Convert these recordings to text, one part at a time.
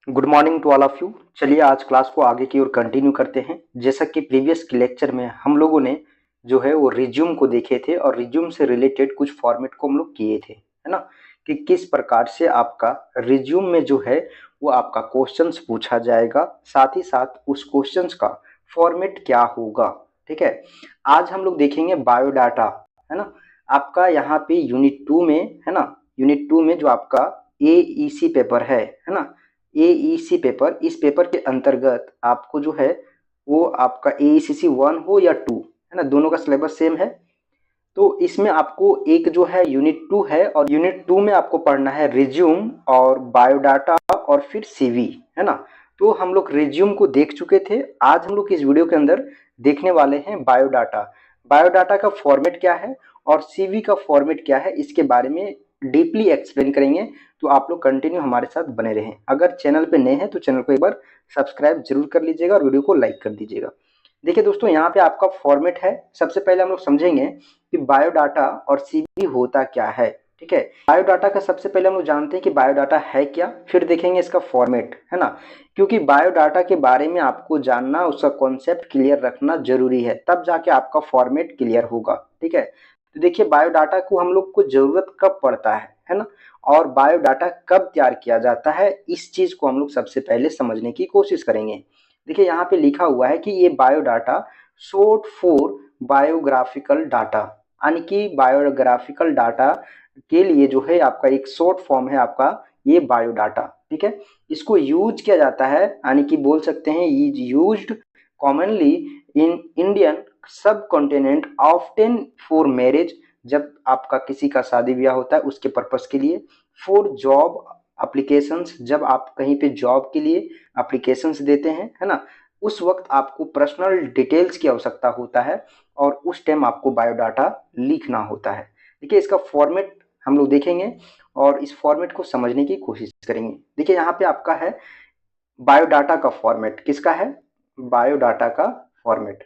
Good morning to all of you. चलिए आज class को आगे की ओर कंटिन्यू करते हैं। जैसा कि प्रीवियस लेक्चर में हम लोगों ने जो है वो रिज्यूम को देखे थे और रिज्यूम से रिलेटेड कुछ फॉर्मेट को हम लोग किए थे, है ना, कि किस प्रकार से आपका रिज्यूम में जो है वो आपका क्वेश्चंस पूछा जाएगा, साथ ही साथ उस क्वेश्चंस का फॉर्मेट क्या होगा। ठीक है, आज हम लोग देखेंगे बायोडाटा, है ना। आपका यहाँ पे यूनिट 2 में, है ना, यूनिट 2 में जो आपका AEC पेपर है ना, AEC पेपर, इस पेपर के अंतर्गत आपको जो है वो आपका AECC 1 हो या 2, है ना, दोनों का सिलेबस सेम है। तो इसमें आपको एक जो है यूनिट 2 है और यूनिट 2 में आपको पढ़ना है रिज्यूम और बायोडाटा और फिर CV, है ना। तो हम लोग रिज्यूम को देख चुके थे, आज हम लोग इस वीडियो के अंदर देखने वाले हैं बायोडाटा। बायोडाटा का फॉर्मेट क्या है और CV का फॉर्मेट क्या है, इसके बारे में डीपली एक्सप्लेन करेंगे। तो आप लोग कंटिन्यू हमारे साथ बने रहें। अगर चैनल पे नए हैं तो चैनल को एक बार सब्सक्राइब जरूर कर लीजिएगा और वीडियो को लाइक कर दीजिएगा। देखिए दोस्तों, यहाँ पे आपका फॉर्मेट है। सबसे पहले हम लोग समझेंगे कि बायोडाटा और CV होता क्या है। ठीक है, बायोडाटा का सबसे पहले हम लोग जानते हैं कि बायोडाटा है क्या, फिर देखेंगे इसका फॉर्मेट, है ना। क्योंकि बायोडाटा के बारे में आपको जानना, उसका कॉन्सेप्ट क्लियर रखना जरूरी है, तब जाके आपका फॉर्मेट क्लियर होगा। ठीक है, तो देखिए बायोडाटा को हम लोग को जरूरत कब पड़ता है ना, और बायोडाटा कब तैयार किया जाता है, इस चीज को हम लोग सबसे पहले समझने की कोशिश करेंगे। देखिए यहाँ पे लिखा हुआ है कि ये biodata short for biographical data, यानी कि बायोग्राफिकल डाटा के लिए जो है आपका एक शॉर्ट फॉर्म है आपका ये बायोडाटा। ठीक है, इसको यूज किया जाता है, यानी कि बोल सकते हैं is used commonly in Indian सब कॉन्टिनेंट ऑफ्टन फॉर मैरिज, जब आपका किसी का शादी ब्याह होता है उसके पर्पस के लिए, फॉर जॉब एप्लीकेशंस, जब आप कहीं पे जॉब के लिए एप्लीकेशंस देते हैं, है ना, उस वक्त आपको पर्सनल डिटेल्स की आवश्यकता होता है और उस टाइम आपको बायोडाटा लिखना होता है। देखिए इसका फॉर्मेट हम लोग देखेंगे और इस फॉर्मेट को समझने की कोशिश करेंगे। देखिए यहाँ पे आपका है बायोडाटा का फॉर्मेट। किसका है? बायोडाटा का फॉर्मेट।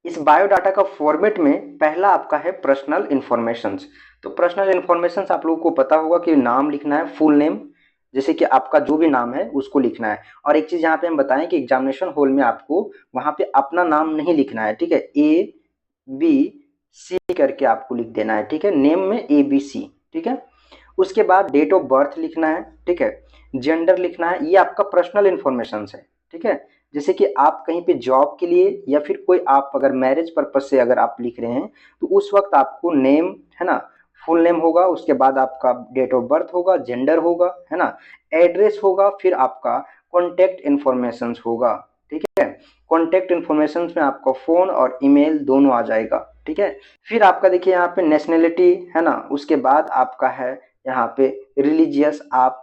इस बायोडाटा का फॉर्मेट में पहला आपका है पर्सनल इंफॉर्मेशंस। तो पर्सनल इंफॉर्मेशंस आप लोगों को पता होगा कि नाम लिखना है, फुल नेम, जैसे कि आपका जो भी नाम है उसको लिखना है। और एक चीज यहाँ पे हम बताएं कि एग्जामिनेशन हॉल में आपको वहां पे अपना नाम नहीं लिखना है। ठीक है, ABC करके आपको लिख देना है। ठीक है, नेम में ABC। ठीक है, उसके बाद डेट ऑफ बर्थ लिखना है। ठीक है, जेंडर लिखना है, ये आपका पर्सनल इंफॉर्मेशन है। ठीक है, जैसे कि आप कहीं पे जॉब के लिए या फिर कोई आप अगर मैरिज पर्पज से अगर आप लिख रहे हैं तो उस वक्त आपको नेम, है ना, फुल नेम होगा, उसके बाद आपका डेट ऑफ बर्थ होगा, जेंडर होगा, है ना, एड्रेस होगा, फिर आपका कॉन्टेक्ट इन्फॉर्मेशन होगा। ठीक है, कॉन्टेक्ट इन्फॉर्मेशन में आपका फोन और ईमेल दोनों आ जाएगा। ठीक है, फिर आपका देखिए यहाँ पे नेशनलिटी, है ना, उसके बाद आपका है यहाँ पे रिलीजियस, आप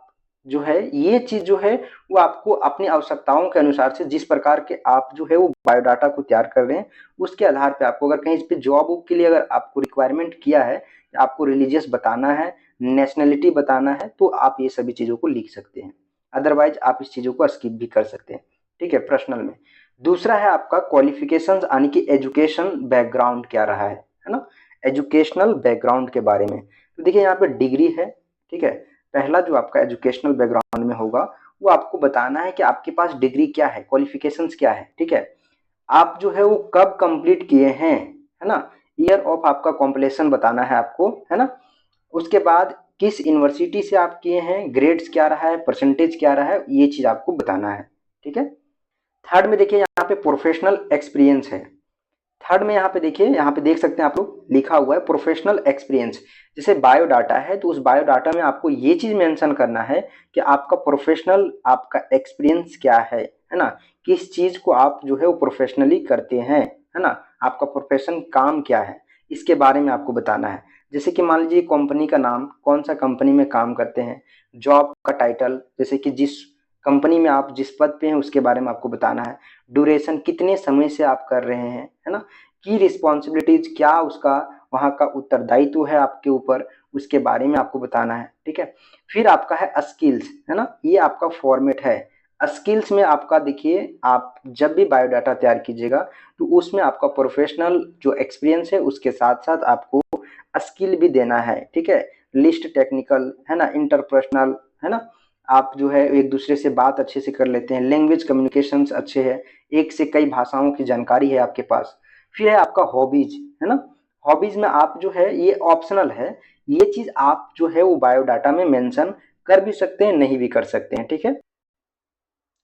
जो है ये चीज जो है वो आपको अपनी आवश्यकताओं के अनुसार से, जिस प्रकार के आप जो है वो बायोडाटा को तैयार कर रहे हैं उसके आधार पे आपको, अगर कहीं इस पे जॉब के लिए अगर आपको रिक्वायरमेंट किया है, आपको रिलीजियस बताना है, नेशनलिटी बताना है, तो आप ये सभी चीजों को लिख सकते हैं। अदरवाइज आप इस चीजों को स्किप भी कर सकते हैं। ठीक है, पर्सनल में। दूसरा है आपका क्वालिफिकेशंस, यानी कि एजुकेशन बैकग्राउंड क्या रहा है ना, एजुकेशनल बैकग्राउंड के बारे में। तो देखिए यहाँ पे डिग्री है। ठीक है, पहला जो आपका एजुकेशनल बैकग्राउंड में होगा वो आपको बताना है कि आपके पास डिग्री क्या है, क्वालिफिकेशंस क्या है। ठीक है, आप जो है वो कब कंप्लीट किए हैं, है ना, ईयर ऑफ आपका कॉम्प्लेशन बताना है आपको, है ना। उसके बाद किस यूनिवर्सिटी से आप किए हैं, ग्रेड्स क्या रहा है, परसेंटेज क्या रहा है, ये चीज आपको बताना है। ठीक है, थर्ड में देखिए यहाँ पे प्रोफेशनल एक्सपीरियंस है। थर्ड में यहाँ पे देखिए, यहाँ पे देख सकते हैं आप लोग, लिखा हुआ है प्रोफेशनल एक्सपीरियंस। जैसे बायोडाटा है तो उस बायोडाटा में आपको ये चीज मेंशन करना है कि आपका प्रोफेशनल आपका एक्सपीरियंस क्या है ना, किस चीज को आप जो है वो प्रोफेशनली करते हैं, है ना, आपका प्रोफेशन काम क्या है, इसके बारे में आपको बताना है। जैसे कि मान लीजिए कंपनी का नाम, कौन सा कंपनी में काम करते हैं, जॉब का टाइटल, जैसे कि जिस कंपनी में आप जिस पद पे हैं उसके बारे में आपको बताना है, ड्यूरेशन कितने समय से आप कर रहे हैं, है ना, की रिस्पॉन्सिबिलिटीज क्या, उसका वहाँ का उत्तरदायित्व है आपके ऊपर, उसके बारे में आपको बताना है। ठीक है, फिर आपका है स्किल्स, है ना, ये आपका फॉर्मेट है। स्किल्स में आपका देखिए, आप जब भी बायोडाटा तैयार कीजिएगा तो उसमें आपका प्रोफेशनल जो एक्सपीरियंस है उसके साथ साथ आपको स्किल भी देना है। ठीक है, लिस्ट टेक्निकल, है ना, इंटरपर्सनल, है ना, आप जो है एक दूसरे से बात अच्छे से कर लेते हैं, लैंग्वेज कम्युनिकेशंस अच्छे हैं, एक से कई भाषाओं की जानकारी है आपके पास। फिर है आपका हॉबीज, है ना। हॉबीज में आप जो है ये ऑप्शनल है, ये चीज आप जो है वो बायोडाटा में मेंशन कर भी सकते हैं, नहीं भी कर सकते हैं, ठीक है।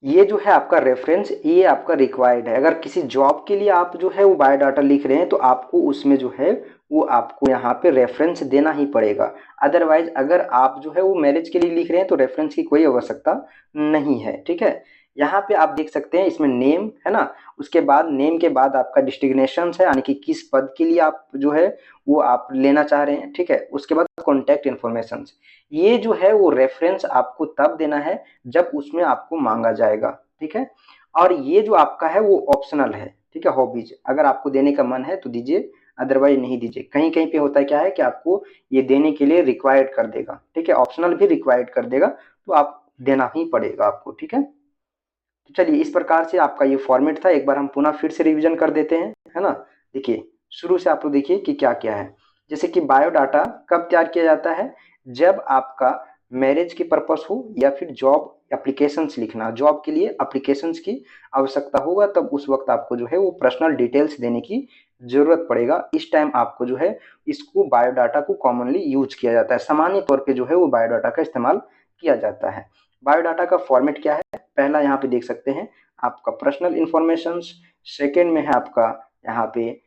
ये जो है आपका रेफरेंस, ये आपका रिक्वायर्ड है। अगर किसी जॉब के लिए आप जो है वो बायोडाटा लिख रहे हैं तो आपको उसमें जो है वो आपको यहाँ पे रेफरेंस देना ही पड़ेगा। अदरवाइज अगर आप जो है वो मैरिज के लिए लिख रहे हैं तो रेफरेंस की कोई आवश्यकता नहीं है, ठीक है। यहाँ पे आप देख सकते हैं इसमें नेम है ना, उसके बाद नेम के बाद आपका डिस्टिग्नेशन है, यानी कि किस पद के लिए आप जो है वो आप लेना चाह रहे हैं, ठीक है। उसके बाद कॉन्टैक्ट इन्फॉर्मेशन, ये जो है वो रेफरेंस आपको तब देना है जब उसमें आपको मांगा जाएगा, ठीक है। और ये जो आपका है वो ऑप्शनल है, ठीक है। हॉबीज अगर आपको देने का मन है तो दीजिए, अदरवाइज नहीं दीजिए। कहीं कहीं पे होता है क्या है कि आपको ये देने के लिए रिक्वायर्ड कर देगा, ठीक है, ऑप्शनल भी रिक्वायर्ड कर देगा, तो आप देना ही पड़ेगा आपको, ठीक है। तो चलिए इस प्रकार से आपका ये फॉर्मेट था, एक बार हम पुनः फिर से रिवीजन कर देते हैं, है ना। देखिए शुरू से आप लोग देखिए कि क्या क्या है। जैसे कि बायोडाटा कब तैयार किया जाता है, जब आपका मैरिज के पर्पस हो या फिर जॉब एप्लीकेशंस लिखना, जॉब के लिए एप्लीकेशंस की आवश्यकता होगा, तब उस वक्त आपको जो है वो पर्सनल डिटेल्स देने की जरूरत पड़ेगा। इस टाइम आपको जो है इसको बायोडाटा को कॉमनली यूज किया जाता है, सामान्य तौर पे जो है वो बायोडाटा का इस्तेमाल किया जाता है। बायोडाटा का फॉर्मेट क्या है, पहला यहाँ पे देख सकते हैं आपका पर्सनल इंफॉर्मेशन, सेकेंड में है आपका यहाँ पे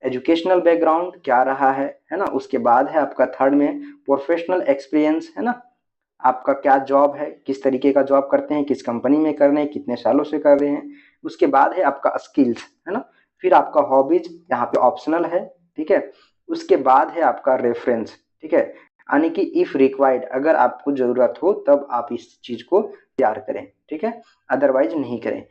एजुकेशनल बैकग्राउंड क्या रहा है ना। उसके बाद है आपका थर्ड में प्रोफेशनल एक्सपीरियंस, है ना, आपका क्या जॉब है, किस तरीके का जॉब करते हैं, किस कंपनी में कर रहे हैं, कितने सालों से कर रहे हैं। उसके बाद है आपका स्किल्स, है ना। फिर आपका हॉबीज यहाँ पे ऑप्शनल है, ठीक है। उसके बाद है आपका रेफरेंस, ठीक है, यानी कि इफ रिक्वायर्ड, अगर आपको जरूरत हो तब आप इस चीज को तैयार करें, ठीक है, अदरवाइज नहीं करें।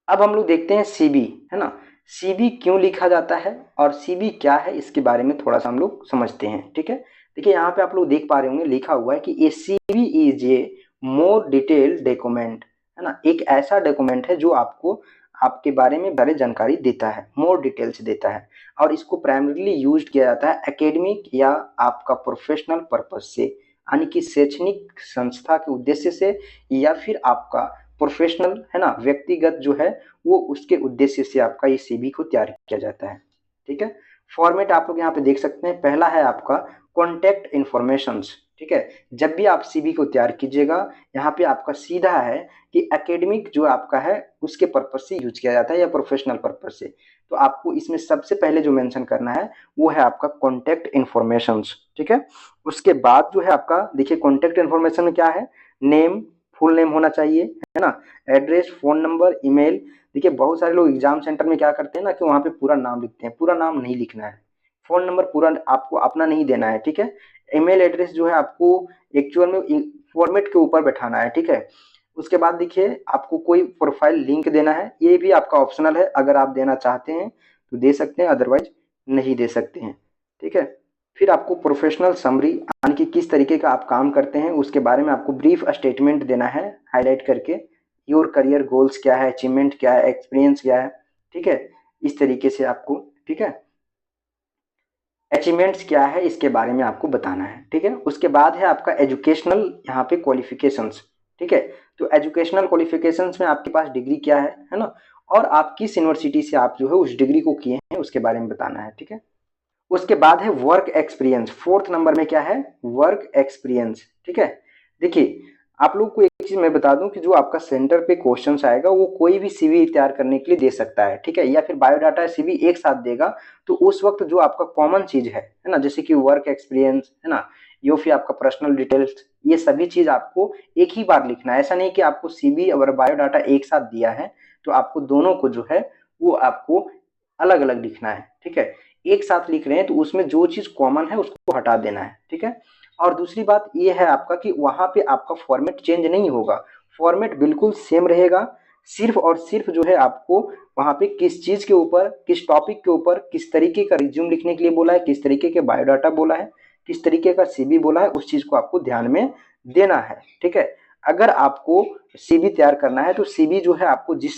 अब हम लोग देखते हैं सीबी, है ना। सीबी क्यों लिखा जाता है और सीबी क्या है, इसके बारे में थोड़ा सा हम लोग समझते हैं, ठीक है। देखिए यहाँ पे आप लोग देख पा रहे होंगे लिखा हुआ है कि a CB is a more detailed document, है ना। एक ऐसा डॉक्यूमेंट है जो आपको आपके बारे में बारे जानकारी देता है, मोर डिटेल्स देता है, और इसको प्राइमरीली यूज किया जाता है एकेडमिक या आपका प्रोफेशनल पर्पज से, यानी कि शैक्षणिक संस्था के उद्देश्य से, या फिर आपका प्रोफेशनल, है ना, व्यक्तिगत जो है वो उसके उद्देश्य से आपका ये सीवी को तैयार किया जाता है, ठीक है। फॉर्मेट आप लोग यहाँ पे देख सकते हैं, पहला है आपका कॉन्टैक्ट इन्फॉर्मेशन, ठीक है। जब भी आप सीवी को तैयार कीजिएगा यहाँ पे आपका सीधा है कि एकेडमिक जो आपका है उसके पर्पज से यूज किया जाता है या प्रोफेशनल पर्पज से, तो आपको इसमें सबसे पहले जो मेंशन करना है वो है आपका कॉन्टैक्ट इन्फॉर्मेशन, ठीक है। उसके बाद जो है आपका देखिए कॉन्टैक्ट इन्फॉर्मेशन में क्या है, नेम, फुल नेम होना चाहिए, है ना, एड्रेस, फोन नंबर, ईमेल। देखिए बहुत सारे लोग एग्जाम सेंटर में क्या करते हैं ना कि वहाँ पे पूरा नाम लिखते हैं, पूरा नाम नहीं लिखना है, फोन नंबर पूरा आपको अपना नहीं देना है, ठीक है। ईमेल एड्रेस जो है आपको एक्चुअल में फॉर्मेट के ऊपर बैठाना है, ठीक है। उसके बाद देखिए आपको कोई प्रोफाइल लिंक देना है, ये भी आपका ऑप्शनल है, अगर आप देना चाहते हैं तो दे सकते हैं, अदरवाइज नहीं दे सकते हैं, ठीक है। फिर आपको प्रोफेशनल समरी, यानी कि किस तरीके का आप काम करते हैं उसके बारे में आपको ब्रीफ स्टेटमेंट देना है हाईलाइट करके, योर करियर गोल्स क्या है, अचीवमेंट क्या है, एक्सपीरियंस क्या है, ठीक है, इस तरीके से आपको, ठीक है, अचीवमेंट्स क्या है इसके बारे में आपको बताना है, ठीक है। उसके बाद है आपका एजुकेशनल यहाँ पे क्वालिफिकेशंस, ठीक है। तो एजुकेशनल क्वालिफिकेशंस में आपके पास डिग्री क्या है ना, और आप किस यूनिवर्सिटी से आप जो है उस डिग्री को किए हैं उसके बारे में बताना है, ठीक है। उसके बाद है वर्क एक्सपीरियंस, फोर्थ नंबर में क्या है, वर्क एक्सपीरियंस, ठीक है। देखिए आप लोग को एक चीज मैं बता दूं कि जो आपका सेंटर पे क्वेश्चन आएगा वो कोई भी सीवी तैयार करने के लिए दे सकता है, ठीक है, या फिर बायोडाटा सीवी एक साथ देगा, तो उस वक्त जो आपका कॉमन चीज है ना, जैसे कि वर्क एक्सपीरियंस, है ना, या फिर आपका पर्सनल डिटेल्स, ये सभी चीज आपको एक ही बार लिखना है। ऐसा नहीं कि आपको सीवी और बायोडाटा एक साथ दिया है तो आपको दोनों को जो है वो आपको अलग अलग लिखना है, ठीक है। एक साथ लिख रहे हैं तो उसमें जो चीज कॉमन है उसको हटा देना है, ठीक है। और दूसरी बात ये है आपका कि वहां पे आपका फॉर्मेट चेंज नहीं होगा, फॉर्मेट बिल्कुल सेम रहेगा, सिर्फ और सिर्फ जो है आपको वहां पे किस चीज के ऊपर, किस टॉपिक के ऊपर, किस तरीके का रिज्यूम लिखने के लिए बोला है, किस तरीके के बायोडाटा बोला है, किस तरीके का सीवी बोला है, उस चीज को आपको ध्यान में देना है, ठीक है। अगर आपको सीवी तैयार करना है तो सीवी जो है आपको जिस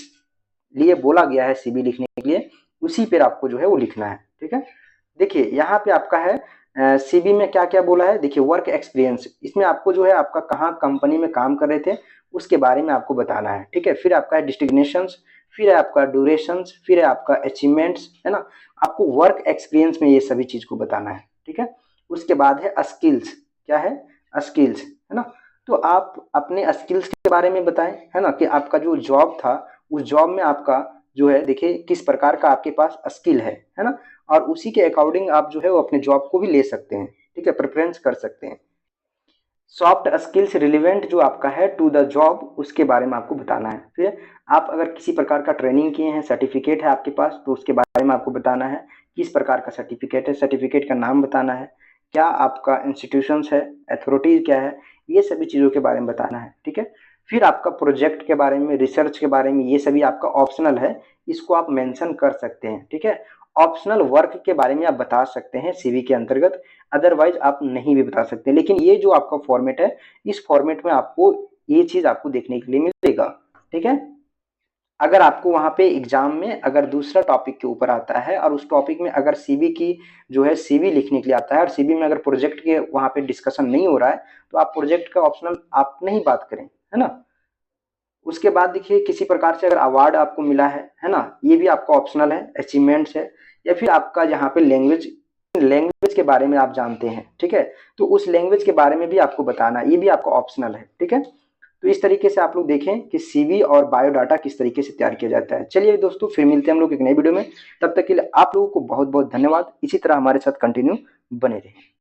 लिए बोला गया है सीवी लिखने के लिए उसी पर आपको जो है वो लिखना है, ठीक है। देखिए यहाँ पे आपका है सीवी में क्या क्या बोला है, देखिए वर्क एक्सपीरियंस, इसमें आपको जो है आपका कहाँ कंपनी में काम कर रहे थे उसके बारे में आपको बताना है, ठीक है। फिर आपका है डिस्टिग्नेशंस, फिर है आपका ड्यूरेशंस, फिर है आपका अचीवमेंट्स, है ना। आपको वर्क एक्सपीरियंस में ये सभी चीज को बताना है, ठीक है। उसके बाद है स्किल्स, क्या है, स्किल्स, है ना। तो आप अपने स्किल्स के बारे में बताएं, है ना, कि आपका जो जॉब था उस जॉब में आपका जो है देखिए किस प्रकार का आपके पास स्किल है ना। और उसी के अकॉर्डिंग आप जो है वो अपने जॉब को भी ले सकते हैं, ठीक है, प्रेफरेंस कर सकते हैं। सॉफ्ट स्किल्स रिलेवेंट जो आपका है टू द जॉब उसके बारे में आपको बताना है। फिर आप अगर किसी प्रकार का ट्रेनिंग किए हैं, सर्टिफिकेट है आपके पास, तो उसके बारे में आपको बताना है किस प्रकार का सर्टिफिकेट है, सर्टिफिकेट का नाम बताना है, क्या आपका इंस्टीट्यूशंस है, अथॉरिटीज क्या है, ये सभी चीज़ों के बारे में बताना है, ठीक है। फिर आपका प्रोजेक्ट के बारे में, रिसर्च के बारे में, ये सभी आपका ऑप्शनल है, इसको आप मेंशन कर सकते हैं, ठीक है। ऑप्शनल वर्क के बारे में आप बता सकते हैं सीवी के अंतर्गत, अदरवाइज आप नहीं भी बता सकते। लेकिन ये जो आपका फॉर्मेट है, इस फॉर्मेट में आपको ये चीज आपको देखने के लिए मिलेगा, ठीक है। अगर आपको वहां पे एग्जाम में अगर दूसरा टॉपिक के ऊपर आता है और उस टॉपिक में अगर सीवी की जो है सीवी लिखने के लिए आता है और सीवी में अगर प्रोजेक्ट के वहां पे डिस्कशन नहीं हो रहा है, तो आप प्रोजेक्ट का ऑप्शनल आप नहीं बात करें, है ना। उसके बाद देखिए किसी प्रकार से अगर अवार्ड आपको मिला है ना, ये भी आपका ऑप्शनल है, अचीवमेंट्स है। या फिर आपका यहाँ पे लैंग्वेज, लैंग्वेज के बारे में आप जानते हैं, ठीक है, तो उस लैंग्वेज के बारे में भी आपको बताना, ये भी आपका ऑप्शनल है, ठीक है। तो इस तरीके से आप लोग देखें कि सीवी और बायोडाटा किस तरीके से तैयार किया जाता है। चलिए दोस्तों, फिर मिलते हैं हम लोग एक नई वीडियो में। तब तक के लिए आप लोगों को बहुत बहुत धन्यवाद। इसी तरह हमारे साथ कंटिन्यू बने रहें।